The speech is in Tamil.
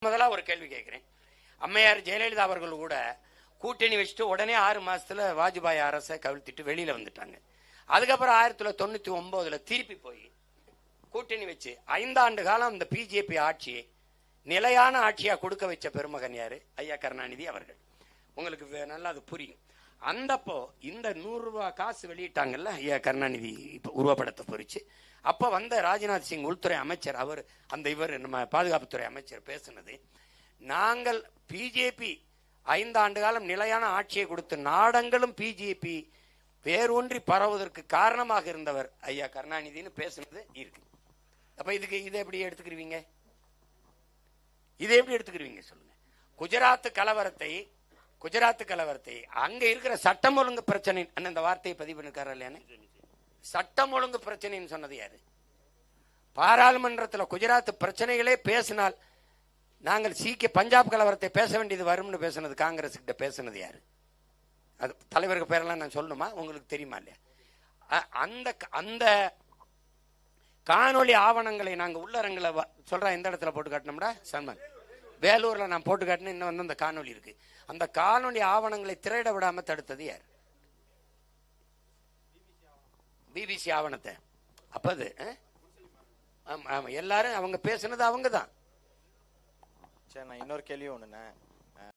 முதல்ல ஒரு கேள்வி கேட்கிறேன். அம்மையார் ஜெயலலிதா அவர்கள் கூட கூட்டணி வச்சுட்டு உடனே 6 மாசத்துல வாஜ்பாய் அரசை கவிழ்த்திட்டு வெளியில வந்துட்டாங்க. அதுக்கப்புறம் 1999 திருப்பி போய் கூட்டணி வச்சு 5 ஆண்டு காலம் இந்த பிஜேபி ஆட்சியை நிலையான ஆட்சியா கொடுக்க வச்ச பெருமகன் யாரு? ஐயா கருணாநிதி அவர்கள். உங்களுக்கு நல்லா அது புரியும். அந்தப்போ இந்த 100 ரூபாய் காசு வெளியிட்டாங்கல்ல ஐயா கருணாநிதி உருவப்படத்தை பொறிச்சு, அப்ப வந்த ராஜ்நாத் சிங் உள்துறை அமைச்சர், அவர் இவர் நம்ம பாதுகாப்புத்துறை அமைச்சர் பேசுனது, நாங்கள் பிஜேபி 5 ஆண்டு காலம் நிலையான ஆட்சியை கொடுத்து நாடங்களும் பிஜேபி வேரூன்றி பரவுவதற்கு காரணமாக இருந்தவர் ஐயா கருணாநிதினு பேசுனது இருக்கு. அப்ப இதை எப்படி எடுத்துக்கிறீங்க? இதை எப்படி எடுத்துக்கிறீங்க சொல்லுங்க. குஜராத் கலவரத்தை அங்க இருக்கிற சட்டம் ஒழுங்கு பிரச்சனை அந்த வார்த்தையை பதிவு பண்ணிருக்காரு இல்லையானே? சட்டம் ஒழுங்கு பிரச்சனைன்னு சொன்னது யாரு? பாராளுமன்றத்தில் குஜராத் பிரச்சனைகளே பேசினால் நாங்கள் பஞ்சாப் கலவரத்தை பேச வேண்டியது வரும்னு பேசுனது காங்கிரஸ் கிட்ட பேசுனது யாரு? அது தலைவருக்கு பேரெல்லாம் நான் சொல்லணுமா? உங்களுக்கு தெரியுமா இல்லையா? அந்த காணொலி ஆவணங்களை நாங்கள் உள்ளரங்களை சொல்றேன். எந்த இடத்துல போட்டு காட்டினோம்டா சல்மான்? வேலூர்ல நான் போட்டு காட்டினேன். இன்னும் வந்து அந்த காணொலி இருக்கு. அந்த காணொலி ஆவணங்களை திரையிட விடாம தடுத்தது யார்? பிபிசி ஆவணத்தை. அப்ப அது எல்லாரும் அவங்க பேசுனது அவங்க தான். சரி, நான் இன்னொரு கேள்வி ஒண்ணுண்ணே.